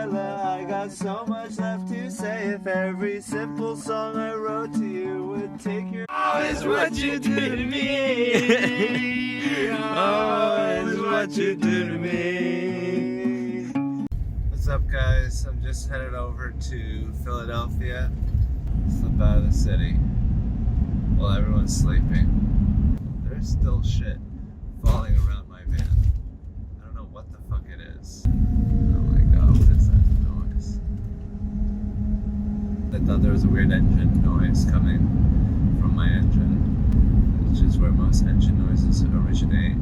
Delilah, I got so much left to say. If every simple song I wrote to you would take your... Oh, it's what you do to me. Oh, it's what you do to me. What's up, guys? I'm just headed over to Philadelphia. Slip out of the city while everyone's sleeping. There's still shit falling around my van. I don't know what the fuck it is. Oh my god, what is that noise? I thought there was a weird engine noise coming from my engine, which is where most engine noises originate.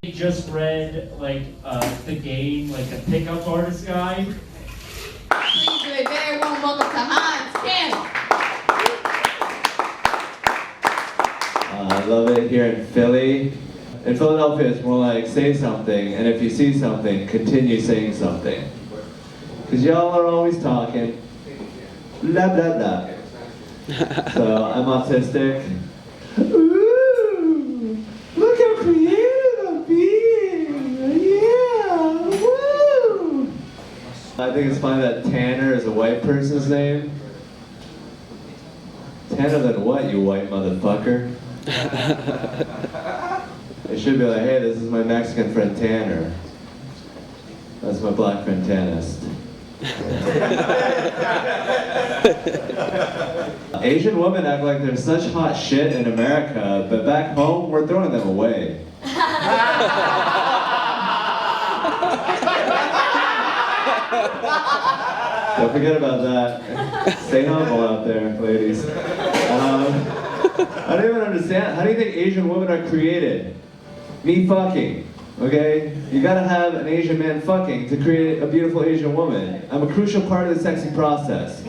He just read the game, the pickup artist guide. Please do a very warm welcome to Hans Kim. I love it here in Philly. In Philadelphia, it's more like say something, and if you see something, continue saying something. Because y'all are always talking, blah blah blah. So I'm autistic. Ooh, look how creative I'm being. Yeah, woo. I think it's funny that Tanner is a white person's name. Tanner than what, you white motherfucker? It should be like, hey, this is my Mexican friend Tanner. That's my black friend Tanist. Asian women act like they're such hot shit in America, but back home, we're throwing them away. Don't forget about that. Stay humble out there, ladies. I don't even understand. How do you think Asian women are created? Me fucking, okay? You gotta have an Asian man fucking to create a beautiful Asian woman. I'm a crucial part of the sexy process.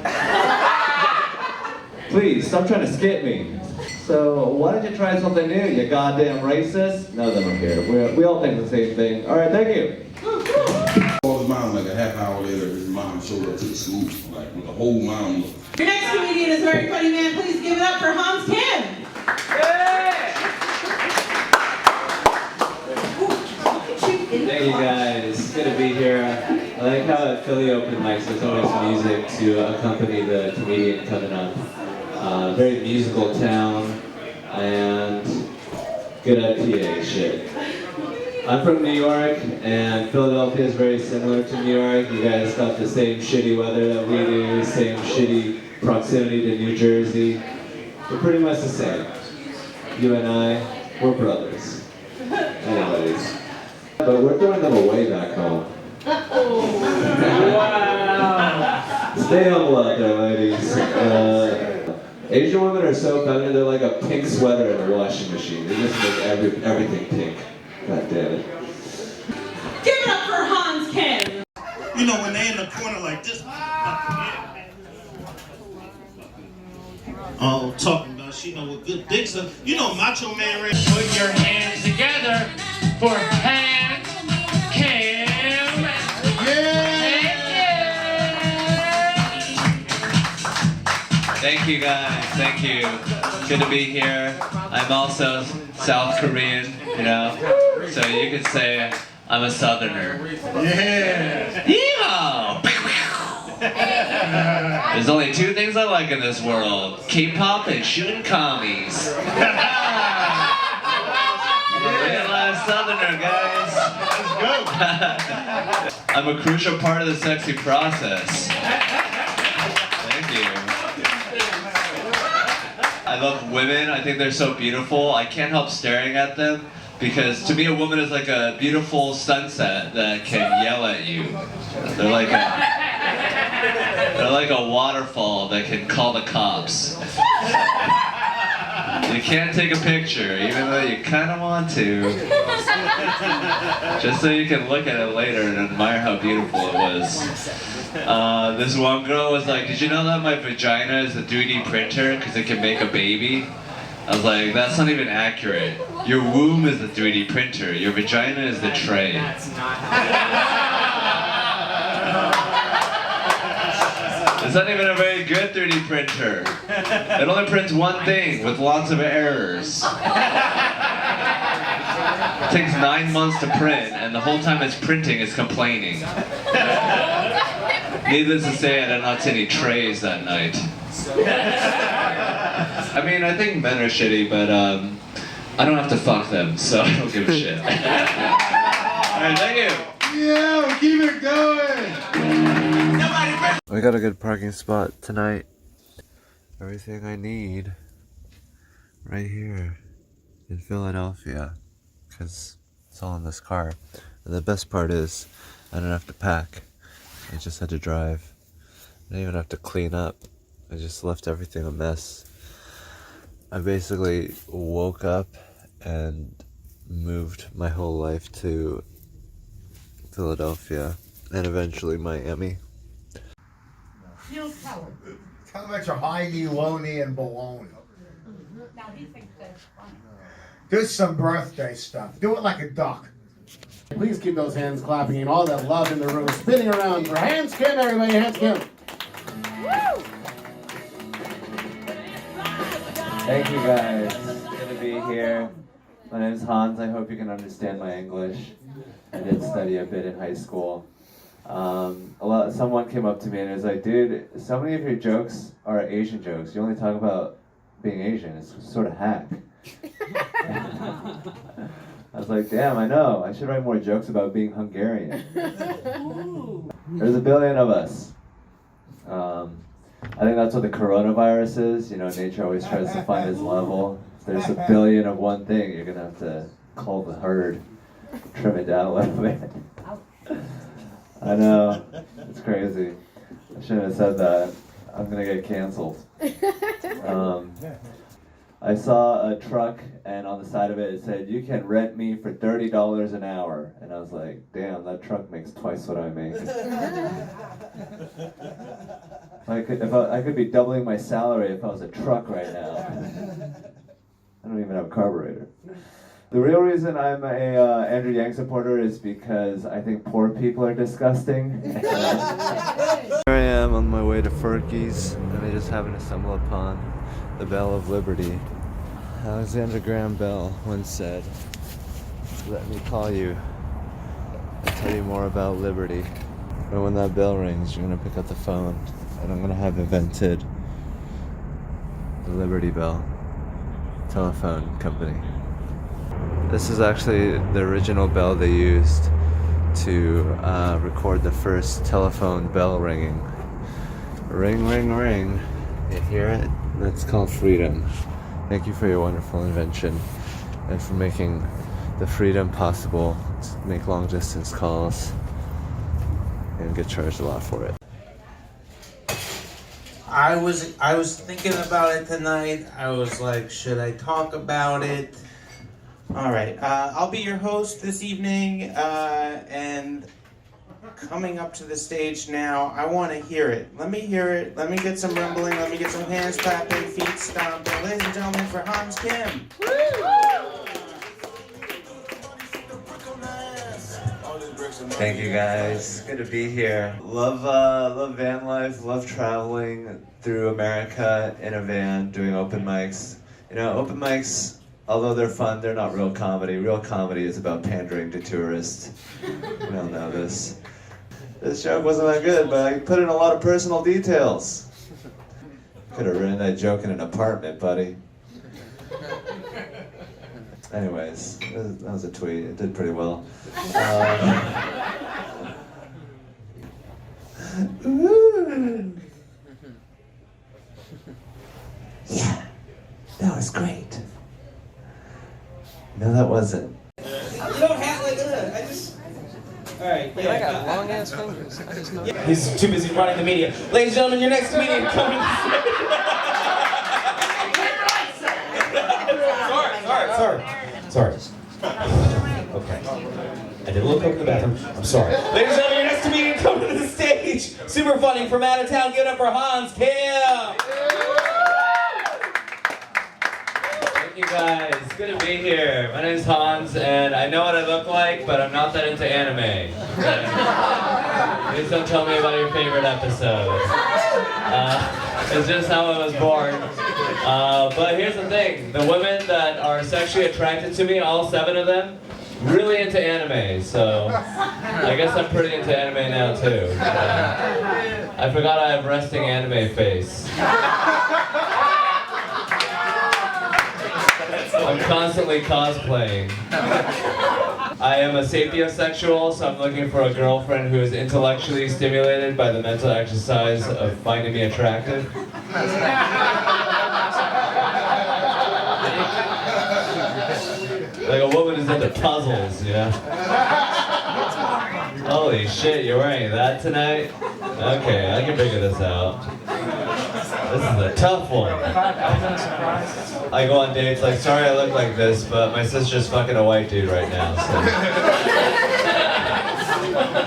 Please, stop trying to skip me. So, why don't you try something new, you goddamn racist? None of them are here. We all think the same thing. Alright, thank you. Called his mom like a half hour later. His mom showed up to the school, like with the whole mom. Your next comedian is a very funny man. Please give it up for Hans Kim. Thank you guys, good to be here. I like how at Philly open mics there's always music to accompany the comedian coming up. Very musical town and good at PA shit. I'm from New York, and Philadelphia is very similar to New York. You guys got the same shitty weather that we do, same shitty proximity to New Jersey. We're pretty much the same. You and I, we're brothers. Anyways. But we're throwing them away back home. Wow! Stay humble out there, ladies. Asian women are so feminine, they're like a pink sweater in a washing machine. They just make everything pink. God damn it. Give it up for Hans Kim. You know, when they in the corner like this. Oh, talking about she know what good dicks are. You know, Macho Man Ray. Put your hands together for Hans Kim. Thank you guys, thank you. Good to be here. I'm also South Korean, you know, so you could say I'm a Southerner. Yeah. Yeehaw! There's only two things I like in this world: K-pop and shooting commies. Real life Southerner, guys. Let's go. I'm a crucial part of the sexy process. Thank you. I love women. I think they're so beautiful. I can't help staring at them because to me a woman is like a beautiful sunset that can yell at you. They're like a waterfall that can call the cops. You can't take a picture even though you kind of want to. Just so you can look at it later and admire how beautiful it was. This one girl was like, did you know that my vagina is a 3D printer because it can make a baby? I was like, that's not even accurate. Your womb is the 3D printer. Your vagina is the tray. That's not It's not even a very good 3D printer. It only prints one thing with lots of errors. It takes 9 months to print, and the whole time it's printing, it's complaining. Needless to say, I did not see any trays that night. I mean, I think men are shitty, but I don't have to fuck them, so I don't give a shit. Alright, thank you. Yeah, keep it going. We got a good parking spot tonight. Everything I need right here in Philadelphia, because it's all in this car. And the best part is I don't have to pack. I just had to drive. I didn't even have to clean up. I just left everything a mess. I basically woke up and moved my whole life to Philadelphia and eventually Miami. Tell them about your high-knee, low-knee, and baloney. Now he thinks that's funny. Do some birthday stuff. Do it like a duck. Please keep those hands clapping and all that love in the room spinning around for Hands Kim, everybody. Hands Kim. Thank you guys. Good to be here. My name is Hans. I hope you can understand my English. I did study a bit in high school. Someone came up to me and was like, dude, so many of your jokes are Asian jokes. You only talk about being Asian. It's sort of hack. I was like, damn, I know. I should write more jokes about being Hungarian. There's a billion of us. I think that's what the coronavirus is. You know, nature always tries to find its level. If there's a billion of one thing, you're going to have to cull the herd, trim it down a little bit. I know. It's crazy. I shouldn't have said that. I'm going to get canceled. I saw a truck, and on the side of it said, "You can rent me for $30 an hour." And I was like, damn, that truck makes twice what I make. I could be doubling my salary if I was a truck right now. I don't even have a carburetor. The real reason I'm a Andrew Yang supporter is because I think poor people are disgusting. Here I am on my way to Ferkie's, and I just happened to stumble upon the Bell of Liberty. Alexander Graham Bell once said, "Let me call you and tell you more about liberty." And when that bell rings, you're gonna pick up the phone, and I'm gonna have invented the Liberty Bell telephone company. This is actually the original bell they used to record the first telephone bell ringing. Ring, ring, ring. You hear it? That's called freedom. Thank you for your wonderful invention and for making the freedom possible to make long distance calls and get charged a lot for it. I was thinking about it tonight. I was like, should I talk about it? All right, I'll be your host this evening, and coming up to the stage now, I want to hear it. Let me hear it. Let me get some rumbling. Let me get some hands clapping, feet stomping. Ladies and gentlemen, for Hans Kim. Thank you guys. Good to be here. Love van life. Love traveling through America in a van, doing open mics. You know, open mics, although they're fun, they're not real comedy. Real comedy is about pandering to tourists. We all know this. This joke wasn't that good, but I put in a lot of personal details. Could have written that joke in an apartment, buddy. Anyways, that was a tweet. It did pretty well. Yeah, that was great. No, that wasn't. You don't have like that. I just. All right. Yeah, I got long ass fingers. I just know. He's too busy running the media. Ladies and gentlemen, your next comedian coming. Sorry. Okay. I did a little coke in the bathroom. I'm sorry. Ladies and gentlemen, your next comedian coming to the stage. Super funny from out of town. Give it up for Hans Kim. Thank you guys. Good to be here. My name is Hans, and I know what I look like, but I'm not that into anime. Please don't tell me about your favorite episode. It's just how I was born. But here's the thing. The women that are sexually attracted to me, all 7 of them, really into anime, so I guess I'm pretty into anime now too. I forgot I have resting anime face. I'm constantly cosplaying. I am a sapiosexual, so I'm looking for a girlfriend who is intellectually stimulated by the mental exercise of finding me attractive. Like a woman is into puzzles, you know? Holy shit, you're wearing that tonight? Okay, I can figure this out. This is a tough one. I go on dates like, sorry I look like this, but my sister's fucking a white dude right now, so.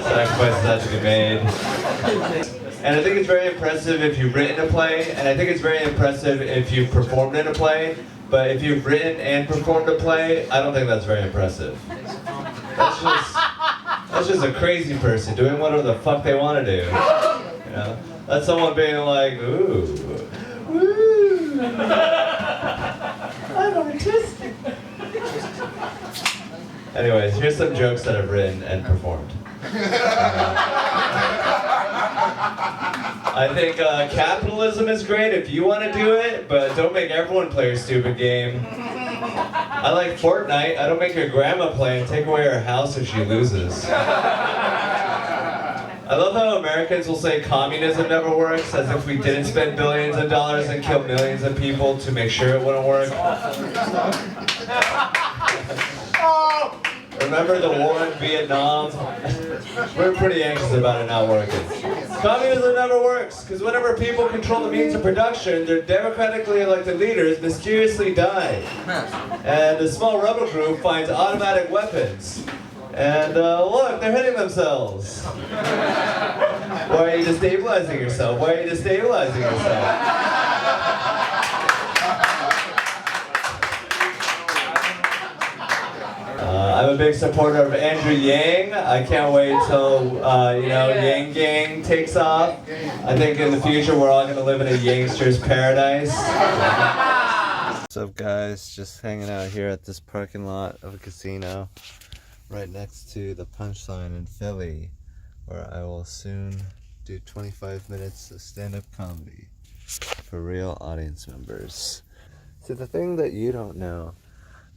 Sacrifices have to be made. And I think it's very impressive if you've written a play, and I think it's very impressive if you've performed in a play, but if you've written and performed a play, I don't think that's very impressive. That's just a crazy person doing whatever the fuck they want to do. You know? That's someone being like, ooh, woo, I'm artistic. Anyways, here's some jokes that I've written and performed. I think capitalism is great if you want to do it, but don't make everyone play your stupid game. I like Fortnite. I don't make your grandma play and take away her house if she loses. I love how Americans will say communism never works, as if we didn't spend billions of dollars and kill millions of people to make sure it wouldn't work. Remember the war in Vietnam? We're pretty anxious about it not working. Communism never works, because whenever people control the means of production, their democratically elected leaders mysteriously die. And the small rebel group finds automatic weapons. And look, they're hitting themselves. Why are you destabilizing yourself? Why are you destabilizing yourself? I'm a big supporter of Andrew Yang. I can't wait till, Yang Gang takes off. I think in the future we're all going to live in a Yangster's paradise. What's up, guys? Just hanging out here at this parking lot of a casino right next to the Punchline in Philly, where I will soon do 25 minutes of stand-up comedy for real audience members. So the thing that you don't know,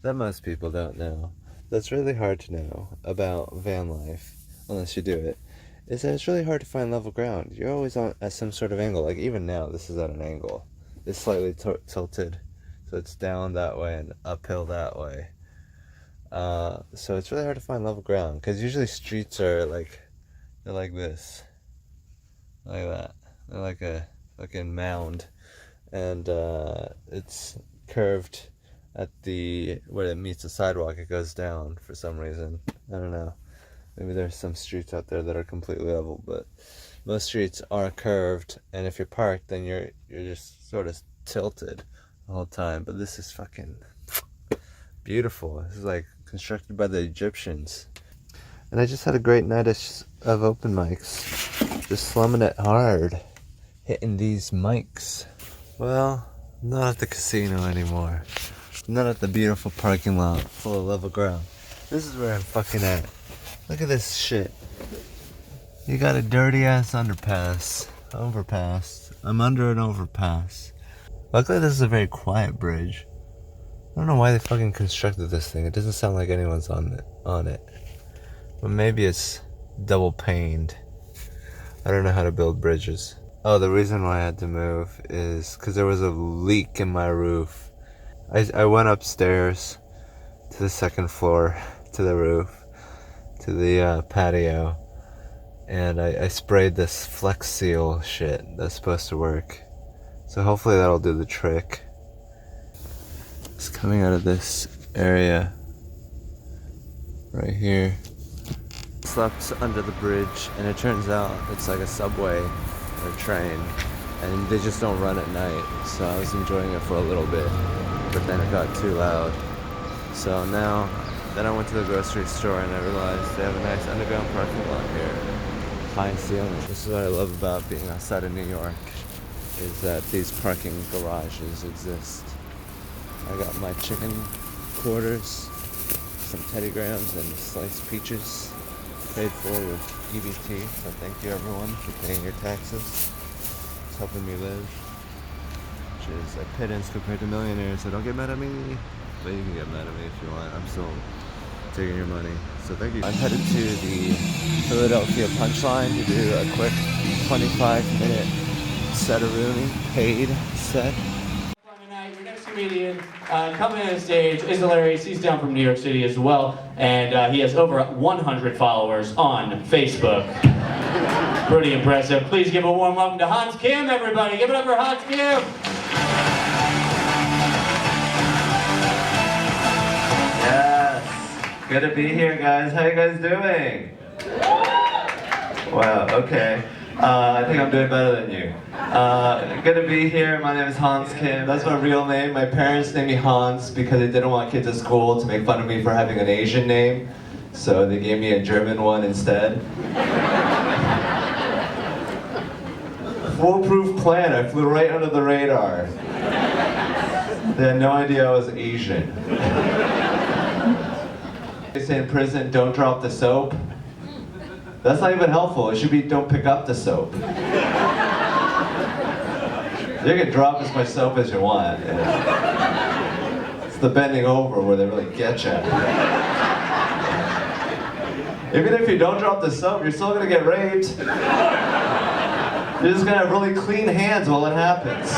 that most people don't know, that's really hard to know about van life, unless you do it, is that it's really hard to find level ground. You're always at some sort of angle. Like even now, this is at an angle. It's slightly tilted, so it's down that way and uphill that way. So it's really hard to find level ground, because usually streets are like, they're like this, like that. They're like a fucking mound, and it's curved at where it meets the sidewalk. It goes down for some reason. I don't know. Maybe there's some streets out there that are completely level, but most streets are curved, and if you're parked, then you're just sort of tilted the whole time. But this is fucking beautiful. This is like constructed by the Egyptians. And I just had a great night of open mics, just slumming it hard, hitting these mics. Well, not at the casino anymore. Not at the beautiful parking lot full of level ground. This is where I'm fucking at. Look at this shit. You got a dirty ass overpass. I'm under an overpass. Luckily this is a very quiet bridge. I don't know why they fucking constructed this thing. It doesn't sound like anyone's on it. But maybe it's double paned. I don't know how to build bridges. Oh, the reason why I had to move is because there was a leak in my roof. I went upstairs to the second floor, to the roof, to the patio, and I sprayed this Flex Seal shit that's supposed to work. So hopefully that'll do the trick. It's coming out of this area right here. Slept under the bridge, and it turns out it's like a subway or a train, and they just don't run at night. So I was enjoying it for a little bit, but then it got too loud. So then I went to the grocery store and I realized they have a nice underground parking lot here. High ceilings. This is what I love about being outside of New York, is that these parking garages exist. I got my chicken quarters some Teddy Grahams and sliced peaches paid for with EBT. So thank you everyone for paying your taxes. It's helping me live, which is a pittance compared to millionaires. So don't get mad at me, but you can get mad at me if you want. I'm still taking your money. So thank you. I'm headed to the Philadelphia Punchline to do a quick 25-minute set-a-rooney, paid set. Tonight, your next comedian coming on stage is hilarious. He's down from New York City as well, and he has over 100 followers on Facebook. Pretty impressive. Please give a warm welcome to Hans Kim, everybody. Give it up for Hans Kim. Yes, good to be here, guys. How you guys doing? Wow, okay. I think I'm doing better than you. Good to be here. My name is Hans Kim. That's my real name. My parents named me Hans because they didn't want kids at school to make fun of me for having an Asian name. So they gave me a German one instead. Foolproof plan. I flew right under the radar. They had no idea I was Asian. They say in prison, don't drop the soap. That's not even helpful. It should be, don't pick up the soap. You can drop as much soap as you want. It's the bending over where they really get you. Even if you don't drop the soap, you're still gonna get raped. You're just gonna have really clean hands while it happens.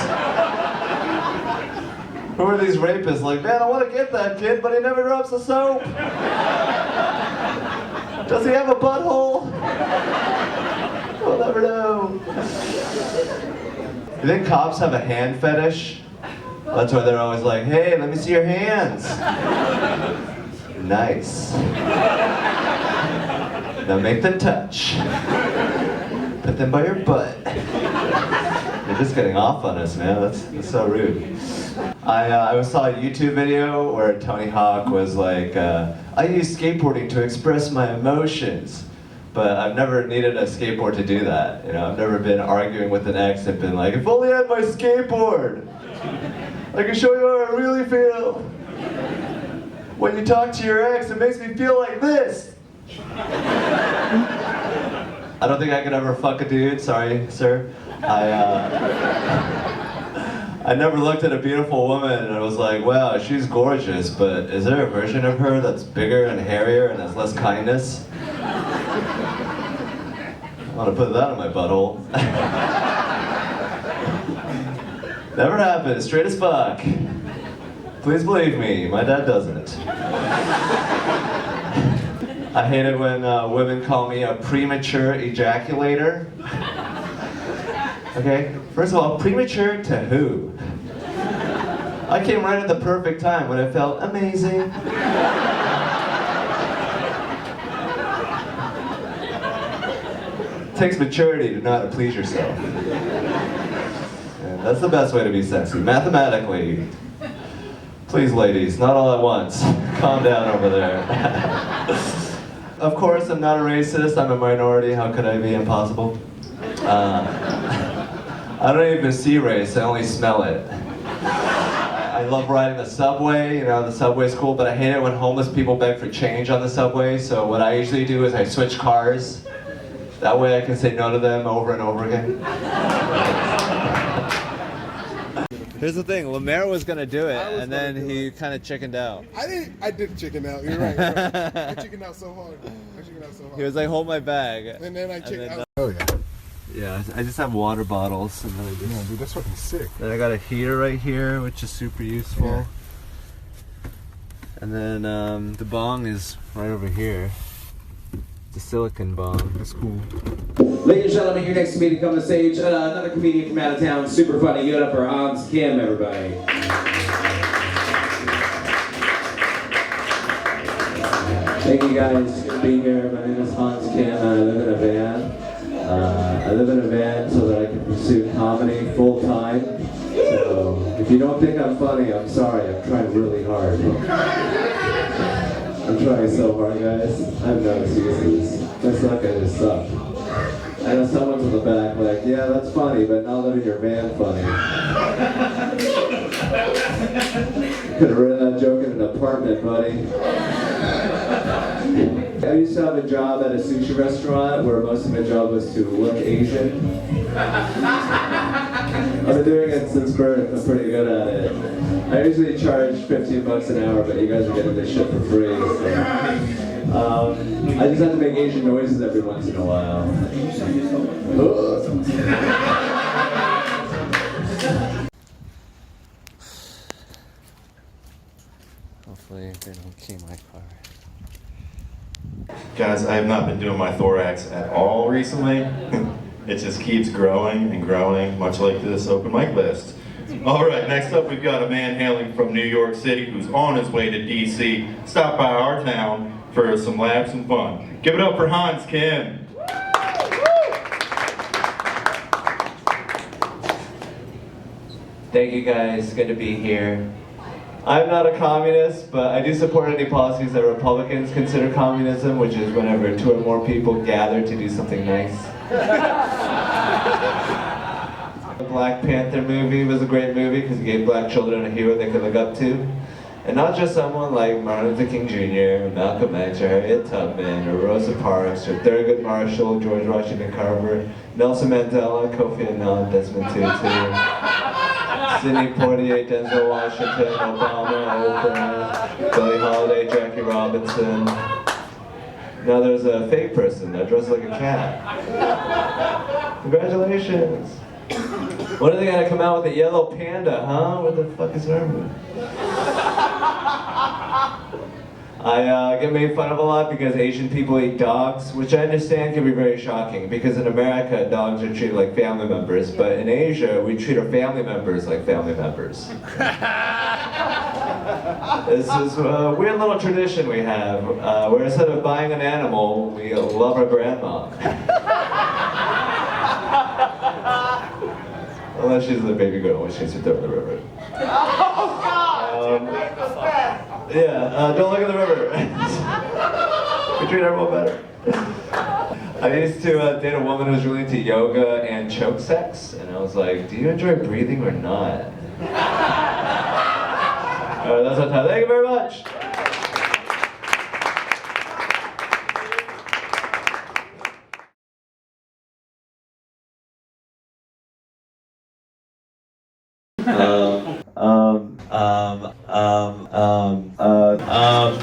Who are these rapists? Like, man, I want to get that kid, but he never drops the soap. Does he have a butthole? We'll never know. You think cops have a hand fetish? That's why they're always like, hey, let me see your hands. Nice. Now make them touch. Put them by your butt. You're just getting off on us, man. That's so rude. I saw a YouTube video where Tony Hawk was like, I use skateboarding to express my emotions, but I've never needed a skateboard to do that. You know, I've never been arguing with an ex and been like, if only I had my skateboard, I can show you how I really feel. When you talk to your ex, it makes me feel like this. I don't think I could ever fuck a dude, sorry, sir. I never looked at a beautiful woman and I was like, wow, she's gorgeous, but is there a version of her that's bigger and hairier and has less kindness? I want to put that in my butthole. Never happened, straight as fuck. Please believe me, my dad doesn't. I hate it when women call me a premature ejaculator. Okay, first of all, premature to who? I came right at the perfect time when I felt amazing. It takes maturity to know how to please yourself. And that's the best way to be sexy, mathematically. Please, ladies, not all at once. Calm down over there. Of course, I'm not a racist, I'm a minority. How could I be? Impossible. I don't even see race, I only smell it. I love riding the subway, you know, the subway's cool, but I hate it when homeless people beg for change on the subway, so what I usually do is I switch cars. That way I can say no to them over and over again. Here's the thing, Lemaire was gonna do it, and then he kind of chickened out. I did chicken out, you're right. I chickened out so hard. He was like, hold my bag. And then I chickened out. Oh yeah. Yeah, I just have water bottles, and then I just... Yeah, dude, that's fucking sick. Then I got a heater right here, which is super useful. Yeah. And then the bong is right over here. The silicone bong. That's cool. Ladies and gentlemen, your next comedian coming to stage. Another comedian from out of town, super funny. Give it up for Hans Kim, everybody. Thank you guys for being here. My name is Hans Kim, and I live in a van. I live in a van so that I can pursue comedy full time. So if you don't think I'm funny, I'm sorry. I'm trying really hard. I'm trying so hard, guys. I have no excuses. That's not gonna just suck. I know someone's in the back like, yeah, that's funny, but not living your van funny. Could have written that joke in an apartment, buddy. I used to have a job at a sushi restaurant where most of my job was to look Asian. I've been doing it since birth. I'm pretty good at it. I usually charge 15 bucks an hour, but you guys are getting this shit for free. So. I just have to make Asian noises every once in a while. Hopefully they don't key my car. Guys, I have not been doing my thorax at all recently. It just keeps growing and growing, much like this open mic list. All right, next up we've got a man hailing from New York City who's on his way to DC. Stop by our town for some laughs and fun. Give it up for Hans Kim. Thank you guys, good to be here. I'm not a communist, but I do support any policies that Republicans consider communism, which is whenever 2 or more people gather to do something nice. The Black Panther movie was a great movie because it gave black children a hero they could look up to. And not just someone like Martin Luther King Jr., or Malcolm X, or Harriet Tubman, or Rosa Parks, or Thurgood Marshall, George Washington Carver, Nelson Mandela, Kofi Annan, Desmond Tutu, Sidney Poitier, Denzel Washington, Obama, Oprah, Billie Holiday, Jackie Robinson. Now there's a fake person that dresses like a cat. Congratulations! When are they gonna come out with a yellow panda, huh? What the fuck is wrong with? I get made fun of a lot because Asian people eat dogs, which I understand can be very shocking because in America, dogs are treated like family members, but in Asia, we treat our family members like family members. This is a weird little tradition we have, where instead of buying an animal, we love our grandma. Unless she's a baby girl, which needs to throw in the river. Oh, God! Don't look in the river. We treat everyone better. I used to date a woman who was really into yoga and choke sex, and I was like, do you enjoy breathing or not? Alright, that's our time. Thank you very much.